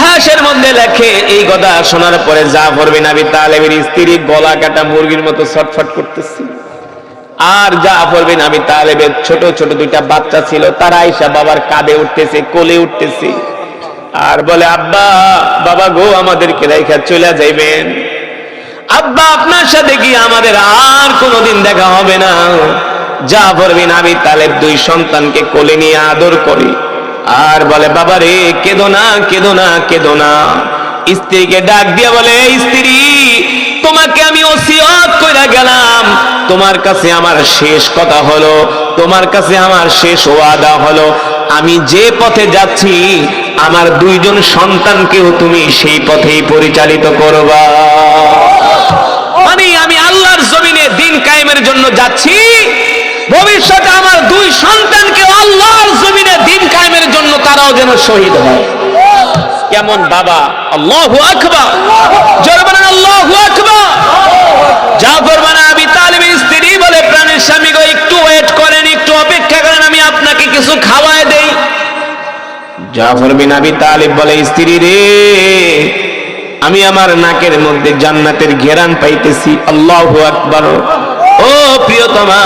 ইতিহাসের মধ্যে লেখে এই কথা শোনার পরে জাফর বিন আবি তালেবের স্ত্রী গলা কাটা মুরগির মতো ছটফট করতেছিল। আর জাফর বিন আবি তালেবের ছোট ছোট দুইটা বাচ্চা ছিল, তারা আয়েশা বাবার কাঁধে উঠতেছে, কোলে উঠতেছে আর বলে, আব্বা, বাবা গো, আমাদেরকে রাইখা চলে যাইবেন। আব্বা, আপনার সাথে কি আমাদের আর কোনোদিন দেখা হবে না? জাফর বিন আবি তালেব দুই সন্তানকে কোলে নিয়ে আদর করে আর বলে, বাবা রে, কেঁদো না, কেঁদো না, কেঁদো না। স্ত্রীকে ডাক দিয়ে বলে, স্ত্রী, তোমাকে আমি ওসিয়ত কইরা গেলাম, তোমার কাছে আমার শেষ কথা হলো, তোমার কাছে আমার শেষ ওয়াদা হলো, আমি যে পথে যাচ্ছি আমার দুইজন সন্তানকেও তুমি সেই পথেই পরিচালিত করবা। মানে আমি আল্লাহর জমিনে দিন কায়েমের জন্য যাচ্ছি, ভবিষ্যতে আমার দুই সন্তানকে আল্লাহর জমিনে দিন কায়েমের জন্য তারাও যেন শহীদ হয়। কেমন বাবা! আল্লাহু আকবার, জোরে বলেন আল্লাহু আকবার। জাফর বিন আবি তালেবের স্ত্রী বলে, প্রাণের স্বামী গো, একটু ওয়েট করেন, একটু অপেক্ষা করেন, আমি আপনাকে কিছু খাওয়ায় দেই। জাফর বিন আবি তালেব বলে, স্ত্রী রে, আমি আমার নাকের মধ্যে জান্নাতের ঘেরান পাইতেছি। আল্লাহু আকবার। ও প্রিয়তমা,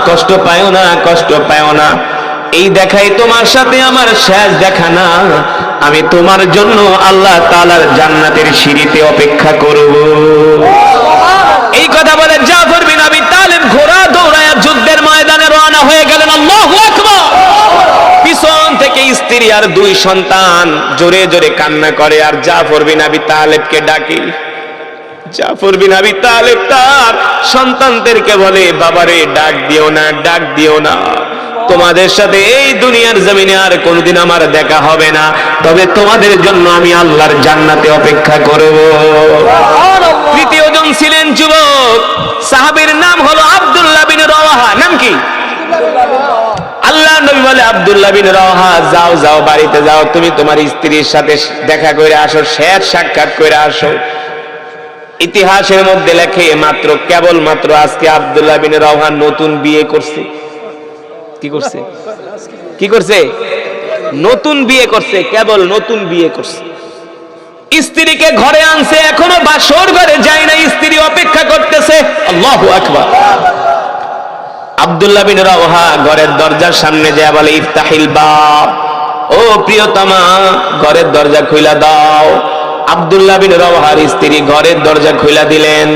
কষ্ট পায়ো না, কষ্ট পায়ো না, এই দেখাই তোমার সাথে আমার শেষ দেখা না, আমি তোমার জন্য আল্লাহ তাআলার জান্নাতের সিঁড়িতে অপেক্ষা করব। এই কথা বলে জাফর বিন আবি তালেব ঘোড়া দৌড়ায়া যুদ্ধের ময়দানে রওনা হয়ে গেলেন। আল্লাহু আকবার। পিছন থেকে স্ত্রী আর দুই সন্তান জোরে জোরে কান্না করে আর জাফর বিন আবি তালেবকে ডাকে। জাফর বিন আবি তালেব তার সন্তানদেরকে বলে, বাবারে, ডাক দিও না, ডাক দিও না, তোমাদের সাথে এই দুনিয়ার জমিনে আর কোনদিন আমার দেখা হবে না, তবে তোমাদের জন্য আমি আল্লাহর জান্নাতে অপেক্ষা করব। তৃতীয় জন ছিলেন যুবক, সাহাবীর নাম হলো আব্দুল্লাহ বিন রাওয়াহা। নাম কি? আল্লাহ নবী বলে, আব্দুল্লাহ বিন রাওয়াহা, যাও যাও, বাড়িতে যাও, তুমি তোমার স্ত্রীর সাথে দেখা করে আসো, শেষ সাক্ষাৎ করে আসো। ইতিহাসের মধ্যে লেখে মাত্র কেবলমাত্র আজকে আব্দুল্লাহ বিন রাওয়াহা নতুন বিয়ে করছে। কি করছে? কি করছে? নতুন বিয়ে করছে, কেবল নতুন বিয়ে করছে। স্ত্রীকে ঘরে আনছে, এখনো বাসর ঘরে যায় না, স্ত্রী অপেক্ষা করতেছে। আল্লাহু আকবার। আব্দুল্লাহ বিন রাওয়াহা ঘরের দরজার সামনে যায় বলে, ইফতাহিল বাব, ও প্রিয়তমা, ঘরের দরজা খুইলা দাও। আব্দুল্লাহ বিন রাওয়াহার স্ত্রী ঘরের দরজা খুইলা দিলেন।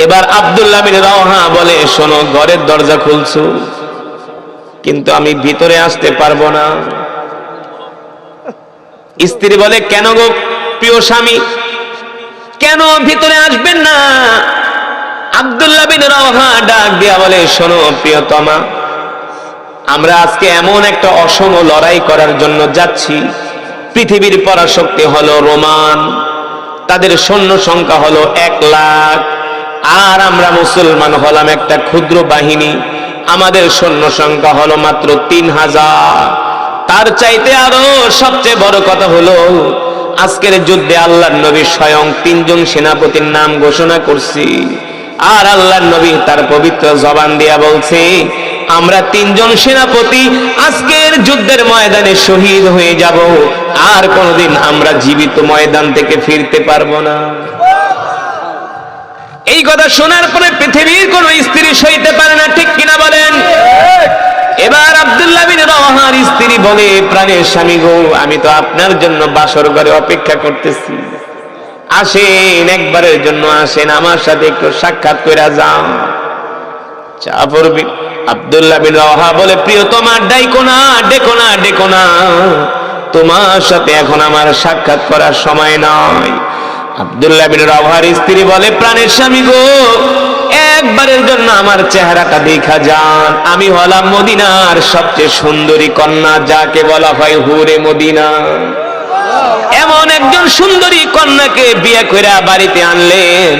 এবার আব্দুল্লাহ বিন রাওয়াহা বলে, শোনো, ঘরের দরজা খুলছো, কিন্তু আমি ভিতরে আসতে পারবো না। স্ত্রী বলে, কেন গো প্রিয় স্বামী, কেন ভিতরে আসবেন না? আব্দুল্লাহ বিন রাওয়াহা ডাক দিয়া বলে, শোনো প্রিয়তমা, আমরা আজকে এমন একটা অসম লড়াই করার জন্য যাচ্ছি। পৃথিবীর পরাশক্তি হলো রোমান, তাদের সৈন্য সংখ্যা হলো 1 লাখ, আর আমরা মুসলমান হলাম একটা ক্ষুদ্র বাহিনী, আমাদের সৈন্য সংখ্যা হলো মাত্র 3000। তার চাইতে আরো সবচেয়ে বড় কথা হলো, আজকের যুদ্ধে আল্লাহর নবী স্বয়ং 3 জন সেনাপতির নাম ঘোষণা করছি, আর আল্লাহর নবী তার পবিত্র জবান দিয়া বলছে, আমরা 3 জন সেনাপতি আজকের যুদ্ধের ময়দানে শহীদ হয়ে যাব, আর কোনদিন আমরা জীবিত ময়দান থেকে ফিরতে পারবো না। এই কথা শোনার পরে পৃথিবীর কোন স্ত্রী সইতে পারে না, ঠিক কিনা বলেন? এবার আব্দুল্লাহ বিন রাওয়াহার স্ত্রী বলে, প্রাণের স্বামী গো, আমি তো আপনার জন্য বাসর ঘরে অপেক্ষা করতেছি, আসেন, একবারের জন্য আসেন, আমার সাথে একটু সাক্ষাৎ কইরা যাও। জাফর বিন আব্দুল্লাহ বিন রাওয়াহা বলে, প্রিয়তমা, ডাইকো না, ডেকো না, ডেকো না, তোমার সাথে এখন আমার সাক্ষাৎ করার সময় নয়। আব্দুল্লাহ বিন রাওয়াহার স্ত্রী বলে, প্রাণের স্বামী গো, একবারের জন্য আমার চেহারাটা দেখা যান, আমি হলাম মদিনার সবচেয়ে সুন্দরী কন্যা, যাকে বলা হয় হুরে মদিনা। এমন একজন সুন্দরী কন্যাকে বিয়ে করে বাড়িতে আনলেন,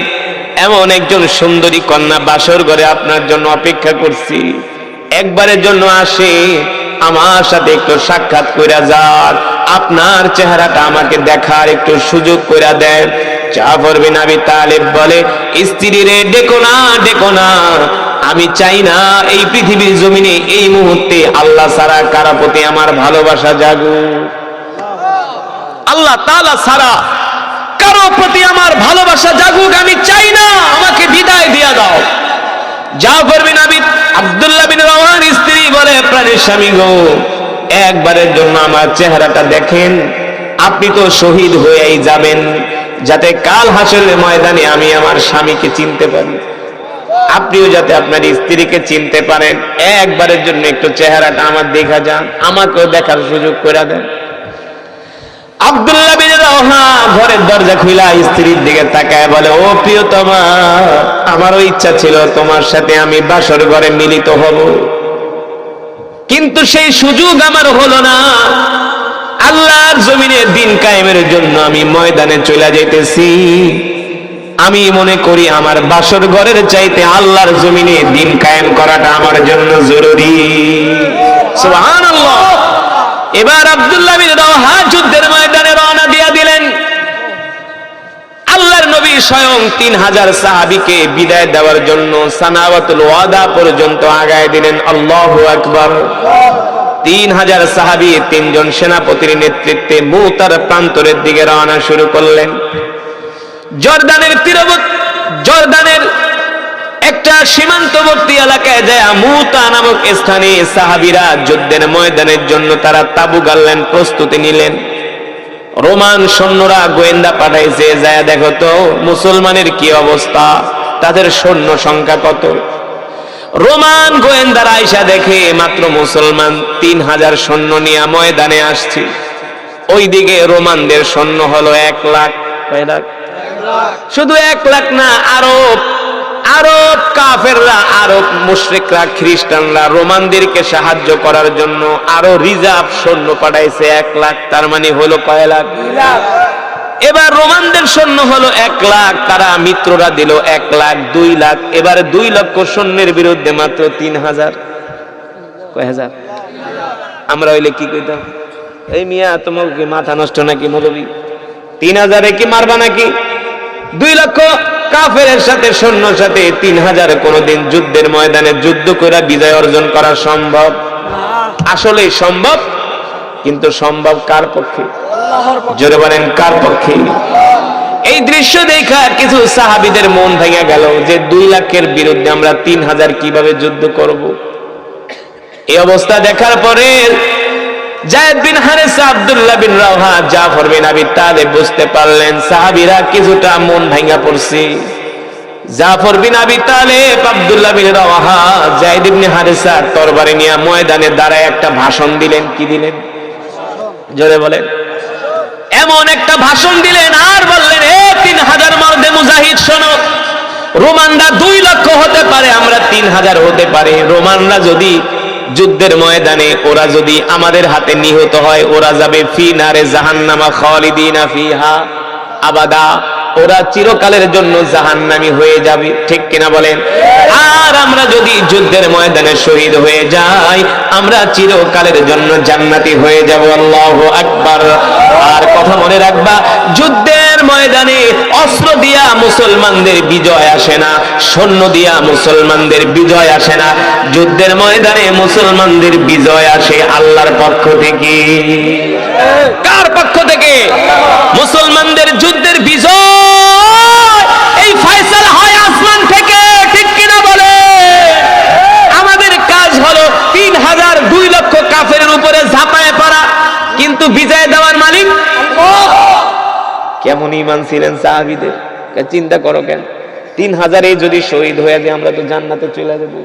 এমন একজন সুন্দরী কন্যা বাসর ঘরে আপনার জন্য অপেক্ষা করছি, একবারের জন্য আসে, আমার সাথে একটু সাক্ষাৎ কইরা যান, আপনার চেহারাটা আমাকে দেখার একটু সুযোগ কইরা দেন। জাফর বিন আবি তালেব বলে, স্ত্রী রে, ডেকো না, ডেকো না, আমি চাই না এই পৃথিবীর জমিনে এই মুহূর্তে আল্লাহ ছাড়া কারো প্রতি আমার ভালোবাসা জাগুক। আল্লাহ তাআলা ছাড়া কারো প্রতি আমার ভালোবাসা জাগুক আমি চাই না, আমাকে বিদায় দিয়া দাও। জাফর বিন আব্দুল্লাহ বিন রাওয়াহার স্ত্রী বলে, প্রাণের স্বামী গো, একবারের জন্য আমার চেহারাটা দেখেন, আপনি তো শহীদ হয়েই যাবেন, যাতে কাল হাসরের ময়দানে আমি আমার স্বামীকে চিনতে পারি, আপনিও যাতে আপনার স্ত্রীকে চিনতে পারেন, একবারের জন্য একটু চেহারাটা আমার দেখা যান, আমাকেও দেখার সুযোগ করে দেন। আব্দুল্লাহ বিন রাওয়াহা ঘরের দরজা খুলা স্ত্রীর দিকে তাকায় বলে, ও প্রিয়তমা, আমারও ইচ্ছা ছিল তোমার সাথে আমি বাসর ঘরে মিলিত হব, কিন্তু সেই সুযোগ আমার হলো না। আল্লাহর জমিনে দিন কায়েমের জন্য আমি ময়দানে চলে যাইতেছি। আমি মনে করি আমার বাসর ঘরের চাইতে আল্লাহর জমিনে দিন কায়েম করাটা আমার জন্য জরুরি। সুবহানাল্লাহ। এবার আব্দুল্লাহ বিন রাওয়াহা যুদ্ধের ময়দানে রওনা দিয়া দিলেন। আল্লাহর নবী স্বয়ং 3000 সাহাবীকে বিদায় দেওয়ার জন্য সানাওয়াতুল ওয়াদা পর্যন্ত আগায় দিলেন। আল্লাহু আকবার। 3000 সাহাবী 3 জন সেনাপতির নেতৃত্বে মুতার প্রান্তরের দিকে রওনা শুরু করলেন। জর্দানের একটা সীমান্তবর্তী এলাকায় যায় মুতা নামক স্থানে সাহাবীরা যুদ্ধের ময়দানের জন্য তারা তাবু গাড়লেন, প্রস্তুতি নিলেন। রোমান সৈন্যরা গোয়েন্দা পাঠাইছে, যায় দেখো তো মুসলমানের কি অবস্থা, তাদের সৈন্য সংখ্যা কত। রোমান গোয়েন্দারা আইসা দেখে মাত্র মুসলমান 3000 সৈন্য নিয়ে ময়দানে আসছে। ওইদিকে রোমানদের সৈন্য হলো 1 লাখ। কয় লাখ? শুধু 1 লাখ না, আরব কাফেররা, আরব মুশরিকরা, খ্রিস্টানরা রোমানদেরকে সাহায্য করার জন্য আরো রিজার্ভ সৈন্য পাঠাইছে 1 লাখ। তার মানে হলো কয় লাখ? 2 লাখ। এবার রোমানদের সৈন্য হলো 1 লাখ, তারা মিত্ররা দিল 1 লাখ, 2 লাখ। এবার 2 লক্ষ সৈন্যের বিরুদ্ধে মাত্র 3000। কয় হাজার? আমরা হইলে কি কইতাম, এই মিয়া তোমার কি মাথা নষ্ট নাকি মৌলবী, 3000-এ কি মারবা নাকি? 2 লক্ষ কাফেরের সাথে সৈন্যর সাথে 3000 কোনদিন যুদ্ধের ময়দানে যুদ্ধ করে বিজয় অর্জন করা সম্ভব? আসলে সম্ভব, কিন্তু সম্ভব কার পক্ষে? জোরে বলেন কার পক্ষে? এই দৃশ্য দেখা কিছু সাহাবীদের মন ভেঙে গেল যে 2 লাখের বিরুদ্ধে আমরা 3000 কিভাবে যুদ্ধ করব। এই অবস্থা দেখার পরে যায়েদ বিন হারেসা, আব্দুল্লাহ বিন রাওয়াহা, জাফর বিন আবি তালেব বুঝতে পারলেন সাহাবীরা কিছুটা মন ভাঙা পড়ছে। জাফর বিন আবি তালেব, আব্দুল্লাহ বিন রাওয়াহা, যায়েদ বিন হারেসা তরবারি নিয়ে ময়দানে দাঁড়ায় একটা ভাষণ দিলেন। কি দিলেন? জোরে বলেন। এমন একটা ভাষণ দিলেন আর বললেন, এ 3000 মর্দে মুজাহিদ শোনো, রোমানরা 2 লক্ষ হতে পারে, আমরা 3000 হতে পারে। রোমানরা যদি যুদ্ধের ময়দানে ওরা যদি আমাদের হাতে নিহত হয়, ওরা যাবে ফি নারে জাহান্নামা খালিদিনা ফিহা আবাদা, ওরা চিরকালের জন্য জাহান্নামী হয়ে যাবে। ঠিক কিনা বলেন? আর আমরা যদি যুদ্ধের ময়দানে শহীদ হয়ে যাই, আমরা চিরকালের জন্য জান্নাতি হয়ে যাব। আল্লাহু আকবার। আর কথা মনে রাখবা, যুদ্ধের ময়দানে অস্ত্র দিয়া মুসলমানদের বিজয় আসে না, সৈন্য দিয়া মুসলমানদের বিজয় আসে না। যুদ্ধের ময়দানে মুসলমানদের বিজয় আসে আল্লাহর পক্ষ থেকে। কার পক্ষ থেকে? মুসলমানদের যুদ্ধের বিজয় এই ফয়সালা হয় আসমান থেকে। ঠিক কিনা বলে? আমাদের কাজ হলো 3000 2 লক্ষ কাফেরের উপরে ঝাঁপায় পড়া, কিন্তু বিজয় দেওয়ার মালিক আল্লাহ। কেমন ঈমান ছিলেন সাহাবীদের, চিন্তা করো কেন। 3000 যদি শহীদ হয়ে যায় আমরা তো জান্নাতে চলে যাব,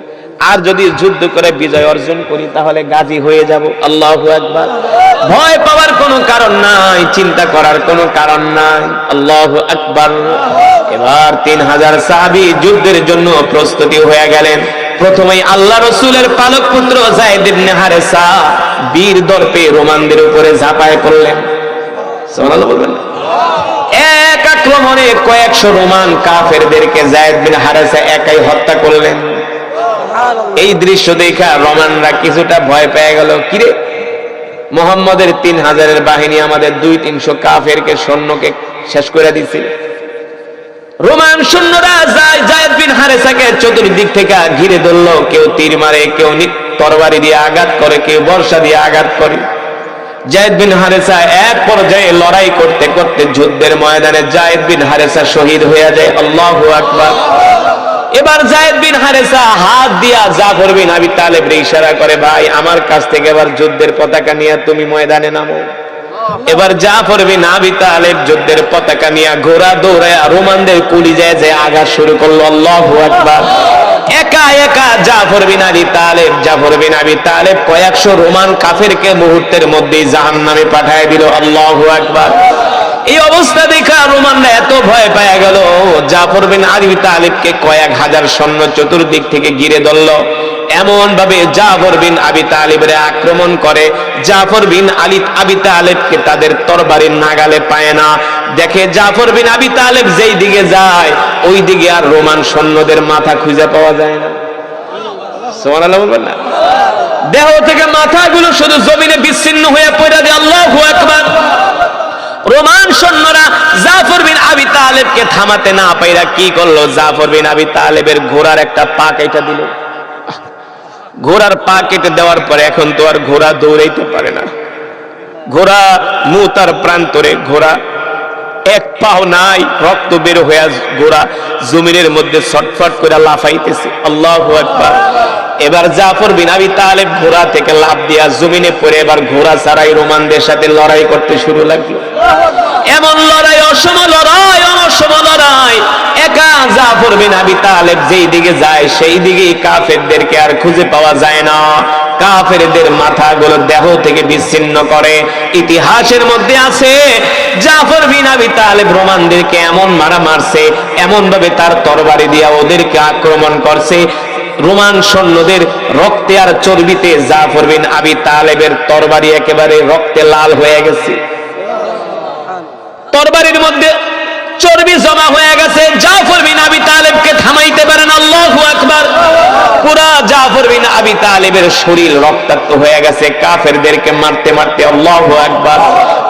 আর যদি যুদ্ধ করে বিজয় অর্জন করি তাহলে গাজী হয়ে যাব। আল্লাহু আকবার। ভয় পাওয়ার কোনো কারণ নাই, চিন্তা করার কোনো কারণ নাই। আল্লাহু আকবার। এবার 3000 সাহাবী যুদ্ধের জন্য প্রস্তুতি হয়ে গেলেন। প্রথমেই আল্লাহ রাসূলের পালক পুত্র যায়েদ ইবনে হারেসা বীর দর্পে রোমানদের উপরে ঝাঁপায় পড়লেন। সুবহানাল্লাহ বলবেন। এক আক্রমণে কয়েকশো রোমান কাফেরদেরকে যায়েদ বিন হারেসা একাই হত্যা করলেন। এই দৃশ্য দেখা রোমানরা কিছুটা ভয় পেয়ে গেল। কিরে, মুহাম্মদের 3000-এর বাহিনী আমাদের 200-300 কাফেরকে সৈন্যকে শেষ করে দিচ্ছে। রোমান সৈন্যরা যায়েদ বিন হারেসাকে চতুর্দিক থেকে ঘিরে ধরল। কেউ তীর মারে, কেউ তরবারি দিয়ে আঘাত করে, কেউ বর্ষা দিয়ে আঘাত করে। যায়েদ বিন হারেসা এক পর্যায়ে লড়াই করতে করতে যুদ্ধের ময়দানে যায়েদ বিন হারেসা শহীদ হয়ে যায়। আল্লাহু আকবার। এবার যায়েদ বিন হারেসা হাত দিয়া জাফর বিন আবি তালেবকে ইশারা করে, ভাই আমার কাছ থেকে এবার যুদ্ধের পতাকা নিয়ে তুমি ময়দানে নামো। এবার জাফর বিন আবি তালেব যুদ্ধের পতাকা নিয়ে ঘোড়া দৌড়ায় রোমানদের কলিজায় যে আঘাত শুরু করলো। আল্লাহু আকবার। একা একা জাফর বিন আবি তালেব কয়েকশো রোমান কাফেরকে মুহূর্তের মধ্যেই জাহান্নামে পাঠিয়ে দিল। আল্লাহু আকবার। এই অবস্থা দেখা রোমানরা এত ভয় পেয়ে গেল, জাফর বিন আবি তালেবকে কয়েক হাজার সৈন্য চতুর্দিক থেকে ঘিরে ধরল। এমন ভাবে জাফর বিন আবি তালেবের আক্রমণ করে, জাফর বিন আবি তালেবকে তাদের তরবারির নাগালে পায় না। দেখে জাফর বিন আবি তালেব যেই দিকে যায় ওই দিকে আর রোমান সৈন্যদের মাথা খুঁজে পাওয়া যায় না। সুবহানাল্লাহ বলবেন না? দেহ থেকে মাথাগুলো শুধু জমিনে বিচ্ছিন্ন হয়ে পড়ে যায়। আল্লাহু আকবার। রোমান সৈন্যরা জাফর বিন আবি তালেবকে থামাতে না পাইরা কি করলো, জাফর বিন আবি তালেবের ঘোড়ার একটা পা কেটে দিল। ঘোড়ার পা কেটে দেওয়ার পরে এখন তো আর ঘোড়া দৌড়াইতে পারে না। ঘোড়া মুতার প্রান্তরে, ঘোড়া এক পাও নাই, রক্ত বের হয়ে ঘোড়া জমিনের মধ্যে ছটফট করে লাফাইতেছে। আল্লাহু আকবার। এবার জাফর বিন আবি তালেব ঘোড়া থেকে লাফ দিয়া জমিনে পড়ে এবার ঘোড়া ছাড়াই রোমানদের সাথে লড়াই করতে শুরু লাগলো। এমন লড়াই, অসম লড়াই। একা জাফর বিন আবি তালেব যেই দিকে যায় সেই দিকেই কাফেরদেরকে আর খুঁজে পাওয়া যায় না। কাফেরদের মাথাগুলো দেহ থেকে বিচ্ছিন্ন করে। ইতিহাসের মধ্যে আছে জাফর বিন আবি তালেব রোমানদেরকে এমন মারা মারছে, এমন ভাবে তার তরবারি দিয়া ওদেরকে আক্রমণ করছে, রোমান সৈন্যদের রক্তে আর চর্বিতে জাফর বিন আবি তালেবের তরবারি একেবারে রক্তে লাল হয়ে গেছে। তরবারির মধ্যে চর্বি জমা হয়ে গেছে। জাফর বিন আবি তালেবকে থামাইতে পারেন। আল্লাহু আকবার। পুরা জাফর বিন আবি তালেবের শরীর রক্তাক্ত হয়ে গেছে কাফেরদেরকে মারতে মারতে। আল্লাহু আকবার।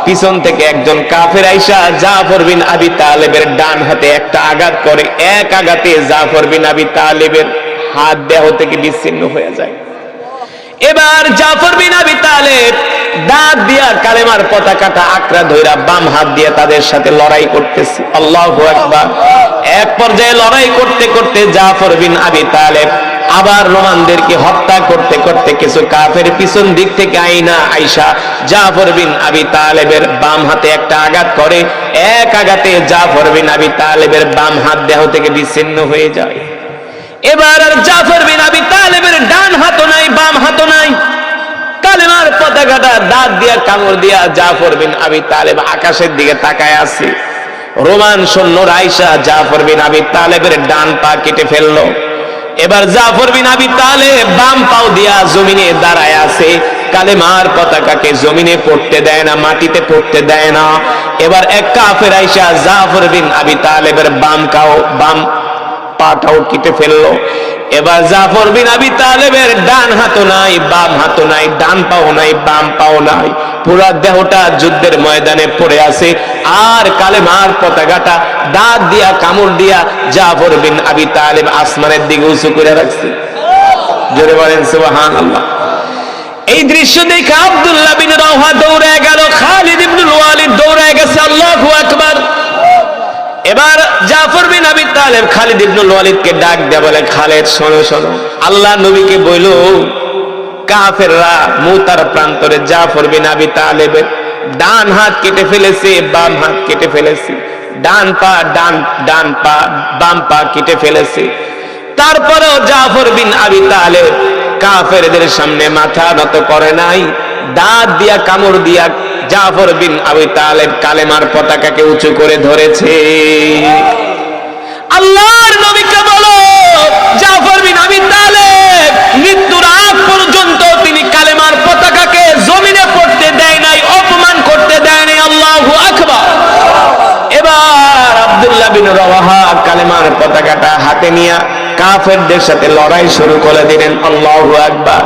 পিছন থেকে একজন কাফের আইসা জাফর বিন আবি তালেবের ডান হাতে একটা আঘাত করে, এক আঘাতে জাফর বিন আবি তালেবের হাত দেহ থেকে বিচ্ছিন্ন হয়ে যায়। এবার জাফর বিন আবি তালেব দাঁত দিয়া কালেমার পতাকাটা আঁকড়া ধইরা বাম হাত দিয়ে তাদের সাথে লড়াই করতেছে। আল্লাহু আকবার। এক পর্যায়ে লড়াই করতে করতে জাফর বিন আবি তালেব আবার রোমানদেরকে হত্যা করতে করতে কিছু কাফের পিছন দিক থেকে আইসা জাফর বিন আবি তালেবের বাম হাতে একটা আঘাত করে, এক আঘাতে জাফর বিন আবি তালেবের বাম হাত দেহ থেকে বিচ্ছিন্ন হয়ে যায়। এবার আর জাফর বিন আবি তালেবের ডান হাতও নাই, বাম হাতও নাই। কালেমার পতাকাটা দাঁত দিয়া কামড় দিয়া জাফর বিন আবি তালেব আকাশের দিকে তাকায় আছে। রোমান সৈন্যরা আইসা জাফর বিন আবি তালেবের ডান পা কেটে ফেললো। এবার জাফর বিন আবি তালেব বাম পাও দিয়া জমিনে দাঁড়ায় আছে, কালেমার পতাকাকে জমিনে পড়তে দেয় না, মাটিতে পড়তে দেয় না। এবার এক কাফের আইসা জাফর বিন আবি তালেবের বাম পাটাও কেটে ফেললো। এবার জাফর বিন আবি তালেবের ডান হাতও নাই, বাম হাতও নাই, ডান পাও নাই, বাম পাও নাই, পুরা দেহটা যুদ্ধের ময়দানে পড়ে আছে। আর কালেমার পতাকাটা দাঁত দিয়া কামড় দিয়া জাফর বিন আবি তালেব আসমানের দিকে উঁচু করে রাখছে। জোরে বলেন সুবহানাল্লাহ। এই দৃশ্য দেখে আব্দুল্লাহ বিন রাওহা দৌড়ে গেল, খালিদ ইবনুল ওয়ালিদ দৌড়ে গেছে। আল্লাহু আকবার। এবার জাফর বিন আবি তালেব খালিদ ইবনুল ওয়ালিদকে ডাক দেয়া বলে, খালিদ শোনো শোনো, আল্লাহ নবীকে বইল কাফেররা মুতার প্রান্তরে জাফর বিন আবি তালেবের ডান হাত কেটে ফেলেছে, বাম হাত কেটে ফেলেছে, ডান পা বাম পা কেটে ফেলেছে। তারপরেও জাফর বিন আবি তালেব কাফেরদের সামনে মাথা নত করে নাই, দাঁত দিয়া কামড় দিয়া জাফর বিন আবি তালেব কালেমার পতাকাকে উঁচু করে ধরেছে। আল্লাহর নবীকে বলো, জাফর বিন আবি তালেব মৃত্যুর আগ পর্যন্ত তিনি কালেমার পতাকাকে জমিনে পড়তে দেয় নাই, অপমান করতে দেয় নাই। আল্লাহু আকবার। এবার আব্দুল্লাহ বিন রাওয়াহা কালেমার পতাকাটা হাতে নিয়ে কাফেরদের সাথে লড়াই শুরু করে দিলেন। আল্লাহু আকবার।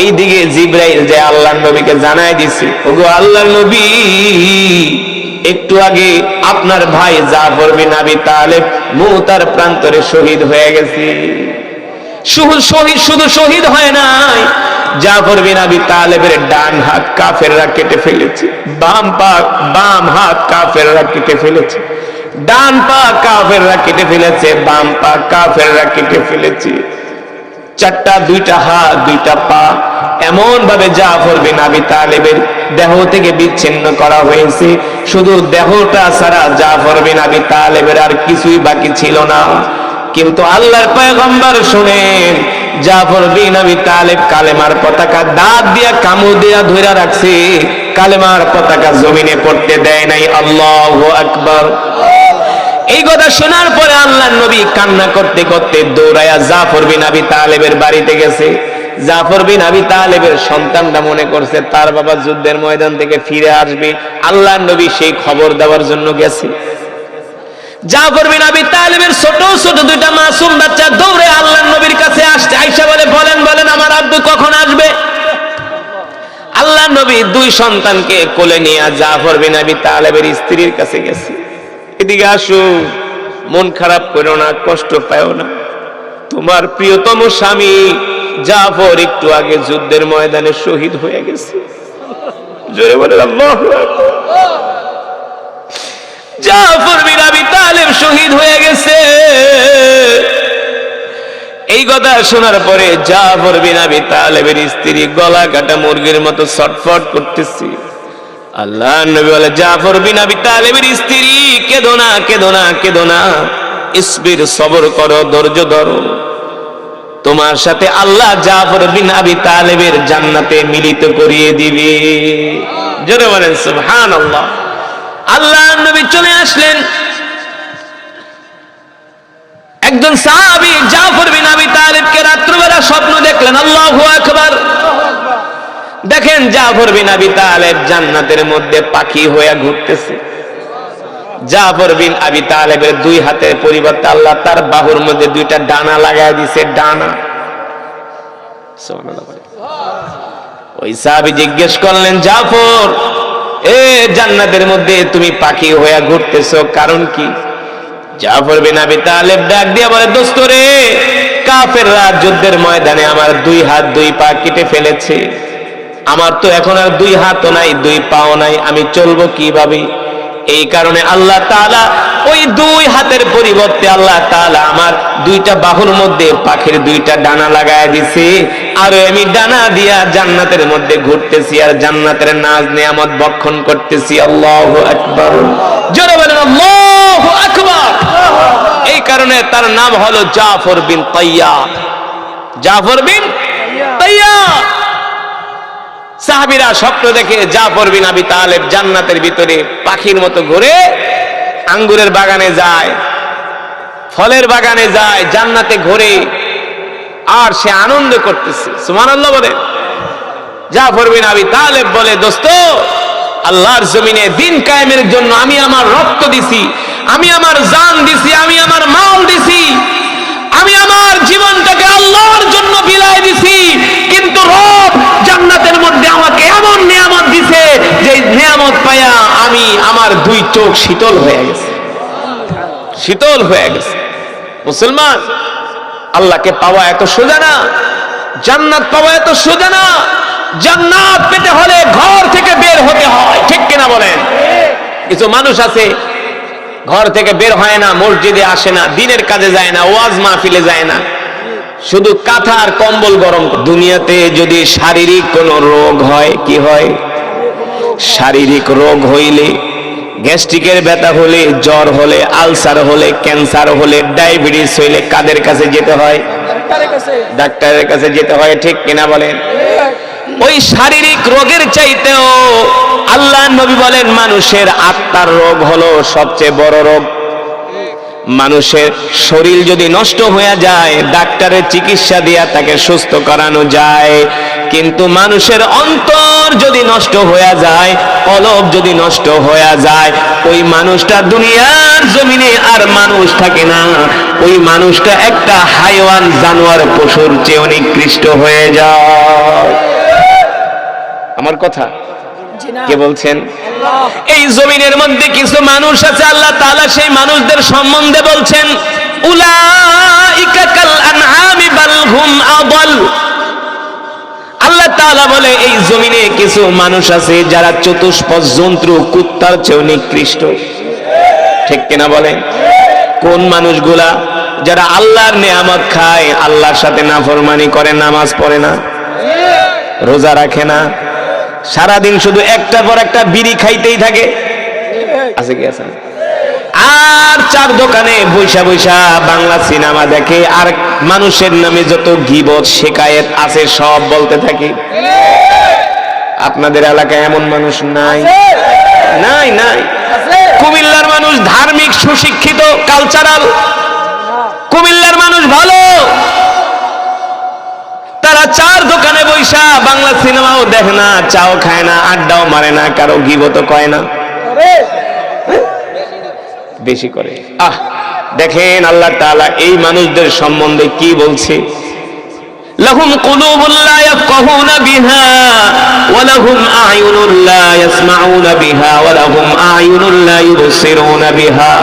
এইদিকে জিবরাইল যে আল্লাহর নবীকে জানাই দিছে, ওগো আল্লাহর নবী, একটু আগে আপনার ভাই জাফর বিন আবি তালেব মুতার প্রান্তরে শহীদ হয়ে গেছে। শুধু শহীদ হয় নাই, জাফর বিন আবি তালেবের ডান হাত কাফেররা কেটে ফেলেছে, বাম হাত কাফেররা কেটে ফেলেছে, ডান পা কাফেররা কেটে ফেলেছে, বাম পা কাফেররা কেটে ফেলেছে। চারটা, দুইটা হাত, দুইটা পা এমন ভাবে জাফর বিন আবি তালেবের দেহ থেকে বিচ্ছিন্ন করা হয়েছে। শুধু দেহটা ছাড়া জাফর বিন আবি তালেবের আর কিছুই বাকি ছিল না। কিন্তু আল্লাহর পয়গম্বর শুনেন, জাফর বিন আবি তালেব কালেমার পতাকা দাঁত দিয়া কামড় দিয়া ধরে রাখছে, কালেমার পতাকা জমিনে পড়তে দেয় নাই। আল্লাহু আকবার। এই কথা শোনার পরে আল্লাহর নবী কান্না করতে করতে দৌড়ায়া জাফর বিন আবি তালেবের বাড়িতে গেছে। জাফর বিন আবি তালেবের সন্তানরা মনে করছে তার বাবা যুদ্ধের ময়দান থেকে ফিরে আসবে, আল্লাহর নবী সেই খবর দেওয়ার জন্য গেছে। জাফর বিন আবি তালেবের ছোট ছোট দুইটা মাসুম বাচ্চা দৌড়ে আল্লাহর নবীর কাছে আসছে। আয়েশা বলে, বলেন আমার আব্বু কখন আসবে? আল্লাহর নবী দুই সন্তানকে কোলে নিয়ে জাফর বিন আবি তালেবের স্ত্রীর কাছে গেছে। এদিকে আসো, মন খারাপ করো না, কষ্ট পাও না, তোমার প্রিয়তম স্বামী জাফর একটু আগে যুদ্ধের ময়দানে শহীদ হয়ে গেছে। জোরে বলেন আল্লাহু আকবার। জাফর বিন আবি তালেব শহীদ হয়ে গেছে। এই কথা শোনার পরে জাফর বিন আবি তালেবের স্ত্রী গলা কাটা মুরগির মতো ছটফট করতেছে। আল্লাহর নবী বলে, জাফর বিন আবি তালেবের স্ত্রী, কেঁদো না, কেঁদো না, কেঁদো না, ইসবির, সবর করো, ধৈর্য ধরো, তোমার সাথে আল্লাহ জাফর বিন আবি তালেবের জান্নাতে মিলিত করিয়ে দিবে। জোরে বলেন সুবহানাল্লাহ। আল্লাহর নবী চলে আসলেন। একজন সাহাবী জাফর বিন আবি তালেবকে রাত্রিবেলা স্বপ্ন দেখলেন। আল্লাহু আকবার। দেখেন জাফর বিন আবি তালেব জান্নাতের মধ্যে পাখি হয়ে ঘুরতেছে। জাফর বিন আবি তালেবের দুই হাতের পরিবর্তে আল্লাহ তার বাহুর মধ্যে দুইটা ডানা লাগায় দিয়েছে, ডানা। ওই সাহাবী জিজ্ঞেস করলেন, জাফর, জান্নাতের মধ্যে তুমি পাখি হয়ে ঘুরতেছো, কারণ কি? জাফর বিন আবি তালেব ডাক দিয়া বলে, দোস্ত রে, কাফেররা যুদ্ধের ময়দানে আমার দুই হাত দুই পা কেটে ফেলেছে, আমার তো এখন আর দুই হাতও নাই, দুই পাও নাই, আমি চলবো কিভাবে? এই কারণে আল্লাহ তাআলা ওই দুই হাতের পরিবর্তে আল্লাহ তাআলা আমার দুইটা বাহুর মধ্যে পাখির দুইটা ডানা লাগায় দিছে, আর আমি ডানা দিয়া জান্নাতের মধ্যে ঘুরতেছি আর জান্নাতের নাজ নিয়ামত ভক্ষণ করতেছি। আল্লাহু আকবার। জোরে বলেন আল্লাহু আকবার। এই কারণে তার নাম হলো জাফর বিন তাইয়ার। জাফর বিন তাইয়ার। সাহাবীরা স্বপ্ন দেখে জাফর বিন আবি তালেব জান্নাতের ভিতরে পাখির মতো ঘুরে, আঙ্গুরের বাগানে যায়, ফলের বাগানে যায়, জান্নাতে ঘুরে, আর সে আনন্দ করতেছে। সুবহানাল্লাহ বলে। জাফর বিন আবি তালেব বলে, দোস্ত, আল্লাহর জমিনে দিন কায়েমের জন্য আমি আমার রক্ত দিছি, আমি আমার জান দিছি, আমি আমার মাল দিছি, আমি আমার জীবনটাকে আল্লাহর জন্য বিলায় দিছি, কিন্তু রব জান্নাতের মধ্যে আমাকে এমন নিয়ামত দিছে যে নিয়ামত পায়া আমি আমার দুই চোখ শীতল হয়ে গেছে, শীতল হয়ে গেছে। মুসলমান, আল্লাহকে পাওয়া এত সোজা না, জান্নাত পাওয়া এত সোজা না। জান্নাত পেতে হলে ঘর থেকে বের হতে হয়, ঠিক কিনা বলেন? কিছু মানুষ আছে ঘর থেকে বের হয় না, মসজিদে আসে না, দিনের কাজে যায় না, ওয়াজ মাহফিলে যায় না, শুধু কাঁথা আর কম্বল গরম। দুনিয়াতে যদি শারীরিক কোনো রোগ হয়, কি হয়? শারীরিক রোগ হইলে, গ্যাস্ট্রিকের ব্যথা হলে, জ্বর হলে, আলসার হলে, ক্যান্সার হলে, ডায়াবেটিস হইলে কাদের কাছে যেতে হয়? ডাক্তারের কাছে যেতে হয়, ঠিক কিনা বলেন? ওই শারীরিক রোগের চাইতেও আল্লাহ নবী বলেন মানুষের আত্মার রোগ হলো সবচেয়ে বড় রোগ। মানুষের শরীর যদি নষ্ট হয়ে যায়, ডাক্তারের চিকিৎসা দিয়া তাকে সুস্থ করানো যায়, কিন্তু মানুষের অন্তর যদি নষ্ট হয়ে যায়, কলব যদি নষ্ট হয়ে যায়, ওই মানুষটা দুনিয়ার জমিনে আর মানুষ থাকে না, ওই মানুষটা একটা হাইওয়ান, জানোয়ার, পশুর চেয়ে নিকৃষ্ট হয়ে যায়। আমার কথা কে বলছেন? এই জমিনের মধ্যে কিছু মানুষ আছে, আল্লাহ তাআলা সেই মানুষদের সম্বন্ধে বলছেন, উলাইকা কাল আনআমি বাল হুম আদাল। আল্লাহ তাআলা বলে এই জমিনে কিছু মানুষ আছে যারা চতুষ্পদ জন্তু কুত্তার চেয়েও নিকৃষ্ট। ঠিক কিনা বলেন? কোন মানুষগুলা? যারা আল্লাহর নেয়ামত খায়, আল্লাহর সাথে নাফরমানি করে, নামাজ পড়ে না, রোজা রাখে না, সারাদিন শুধু একটা পর একটা বিড়ি খাইতেই থাকে, আছে কি আছে? আর চার দোকানে বৈশা বৈশা বাংলা সিনেমা দেখে, আর মানুষের নামে যত গীবত শিকায়েত আছে সব বলতে থাকে। আপনাদের এলাকায় এমন মানুষ নাই? নাই নাই। কুমিল্লার মানুষ ধার্মিক, সুশিক্ষিত, কালচারাল। কুমিল্লার মানুষ ভালো, তারা চার দোকানে বৈশা বাংলা সিনেমাও দেখে না, চাও খায় না, আড্ডাও মারে না, কারো গীবত কয় না, বেশি করে। দেখেন আল্লাহ তাআলা এই মানুষদের সম্বন্ধে কি বলছে, লাহুম কুলুবুন লা ইয়াফকাহুনা বিহা ওয়া লাহুম আ'য়ুনুন লা ইয়াসমাউনা বিহা ওয়া লাহুম আ'য়ুনুন লা ইউবসিরুনা বিহা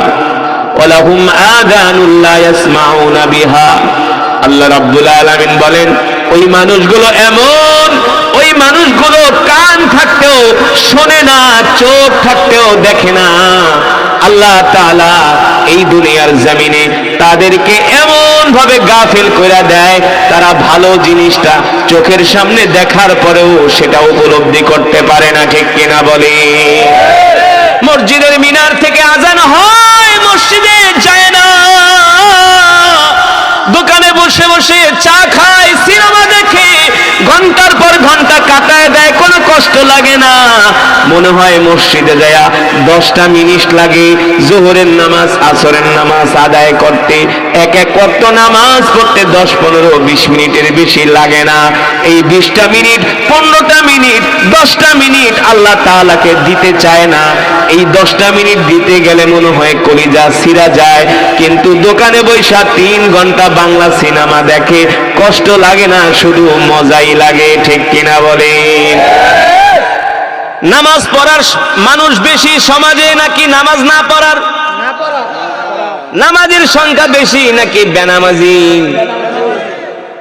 ওয়া লাহুম আযানুন লা ইয়াসমাউনা বিহা। আল্লাহ রাব্বুল আলামিন বলেন ওই মানুষগুলো এমন, ওই মানুষগুলো কান থাকতেও শোনে না, চোখ থাকতেও দেখে না। আল্লাহ তাআলা এই দুনিয়ার জমিনে তাদেরকে এমন ভাবে গাফিল করে দেয়, তারা ভালো জিনিসটা চোখের সামনে দেখার পরেও সেটা উপলব্ধি করতে পারে না। ঠিক কিনা বলে? মসজিদের মিনার থেকে আজান হয়, মসজিদে যায় না, দোকানে বসে বসে চা খায়, সিনেমা দেখে, ঘন্টার পর ঘন্টা কাটায় দেয়, কোনো কষ্ট লাগে না। মনে হয় মসজিদে যায় 10টা মিনিট লাগে জোহরের নামাজ, আসরের নামাজ আদায় করতে। এক এক ওয়াক্ত নামাজ পড়তে 10, 15, 20 মিনিটের বেশি লাগে না। এই 20টা মিনিট, 15টা মিনিট, 10টা মিনিট আল্লাহ তাআলাকে দিতে চায় না। এই 10টা মিনিট দিতে গেলে মনে হয় কলিজা ছিঁড়া যায়, কিন্তু দোকানে বৈশা 3 ঘন্টা বাংলা সিনেমা দেখে, কষ্ট লাগে না, শুধু মজাই লাগে। ঠিক কিনা বলেন? নামাজ পড়ার মানুষ বেশি সমাজে নাকি নামাজ না পড়ার? নামাজের সংখ্যা বেশি নাকি বেনামাজি?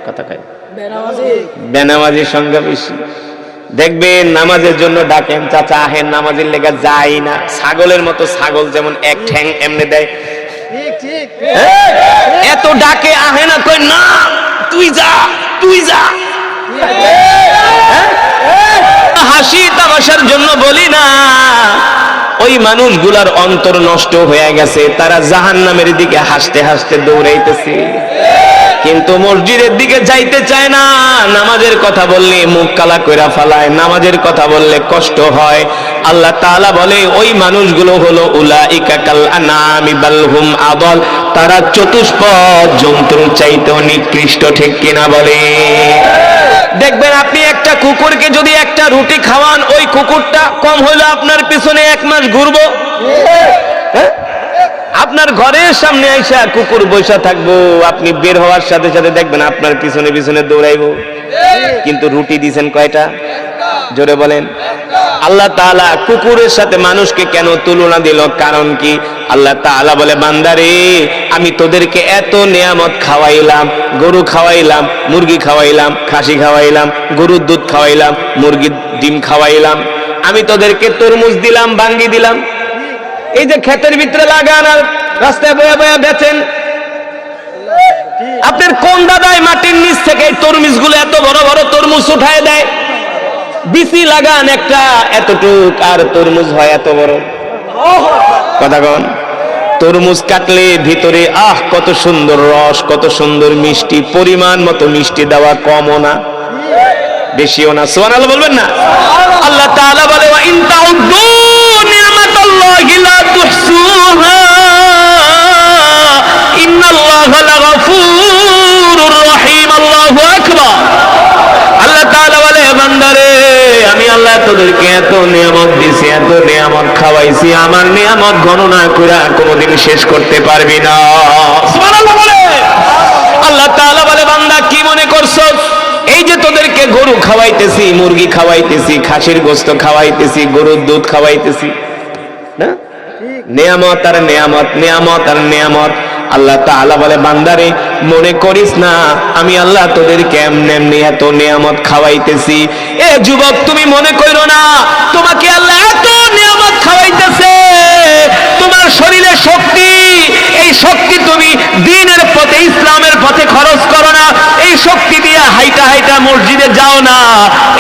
কথা কয় বেনামাজির সংখ্যা বেশি। দেখবেন নামাজের জন্য ডাকেন, চাচা আহেন, নামাজের লেগে যায় না। ছাগলের মতো, ছাগল যেমন এক ঠ্যাং এমনি দেয়, এত ডাকে, আহে না, কই না তুই যা, তুই যা। হাসি তামাশার জন্য বলি না, ওই মানুষগুলার অন্তর নষ্ট হয়ে গেছে, তারা জাহান্নামের দিকে হাসতে হাসতে দৌড়াইতেছে, কিন্তু মসজিদের দিকে যাইতে চায় না। নামাজের কথা বললে মুখ কালা কইরা ফালায়, নামাজের কথা বললে কষ্ট হয়। আল্লাহ তাআলা বলে ওই মানুষগুলো হলো উলাইকা কাল আনামি বাল হুম আদাল, তারা চতুষ্পদ জন্তুর চাইতেও নিকৃষ্ট। ঠিক কিনা বলে? দেখবেন আপনি একটা কুকুরকে যদি একটা রুটি খাওয়ান, ওই কুকুরটা কম হইলো আপনার পিছনে 1 মাস ঘুরবো। আপনার ঘরের সামনে আইসা কুকুর বসা থাকবো, আপনি বের হওয়ার সাথে সাথে দেখবেন আপনার পিছনে পিছনে দৌড়াইবো। কিন্তু রুটি দিয়েছেন কয়টা? জোরে বলেন। আল্লাহ তাআলা কুকুরের সাথে মানুষকে কেন তুলনা দিল? কারণ কি? আল্লাহ তাআলা বলে বান্দারে, আমি তোদেরকে এত নিয়ামত খাওয়াইলাম, গরু খাওয়াইলাম, মুরগি খাওয়াইলাম, খাসি খাওয়াইলাম, গরুর দুধ খাওয়াইলাম, মুরগির ডিম খাওয়াইলাম, আমি তোদেরকে তরমুজ দিলাম, বাঙ্গি দিলাম। এই যে ক্ষেতের ভিতরে লাগান আর রাস্তায় বয়া বয়া বেচেন, আপনার কোন দাদাই মাটির নিচ থেকে তরমুজগুলো এত বড় বড় তরমুজ উঠায় দেয়? বিচি লাগান একটা এতটুক, আর তরমুজ হয় এত বড়। কথা কন। তরমুজ কাটলে ভিতরে কত সুন্দর রস, কত সুন্দর মিষ্টি, পরিমাণ মতো মিষ্টি দেওয়া, কমও না বেশিও না। সুবহানাল্লাহ বলবেন না? আল্লাহ তাআলা বলে ওয়া ইন তাউদ্দু নি'মাতাল্লাহি লা তুহসুহা ইন্নাল্লাহা লাগাফুরুর রহিম। আল্লাহু আকবার। আল্লাহ তাআলা বলে বান্দারে, আমি আল্লাহ তোদেরকে এত নিয়ামত দিছি, এত নিয়ামত খাওয়াইছি, আমার নিয়ামত গণনা করে কোনোদিন শেষ করতে পারবি না। সুবহানাল্লাহ বলে। আল্লাহ তাআলা বলে বান্দা কি মনে করছো? এই যে তোদেরকে গরু খাওয়াইতেছি, মুরগি খাওয়াইতেছি, খাসির গোশত খাওয়াইতেছি, গরুর দুধ খাওয়াইতেছি, না? নিয়ামত আর নিয়ামত, নিয়ামত আর নিয়ামত। আল্লাহ তাআলা বলে বান্দারে মনে করিস না আমি আল্লাহ তোদেরকে এমনি এমনি এত নিয়ামত খাওয়াইতেছি। এ যুবক তুমি মনে করো না তোমাকে আল্লাহ এত নিয়ামত খাওয়াইতেছে, তোমার শরীরে শক্তি, এই শক্তি তুমি দ্বীনের পথে ইসলামের পথে খরচ করো না, এই শক্তি দিয়া হাইটা হাইটা মসজিদে যাও না,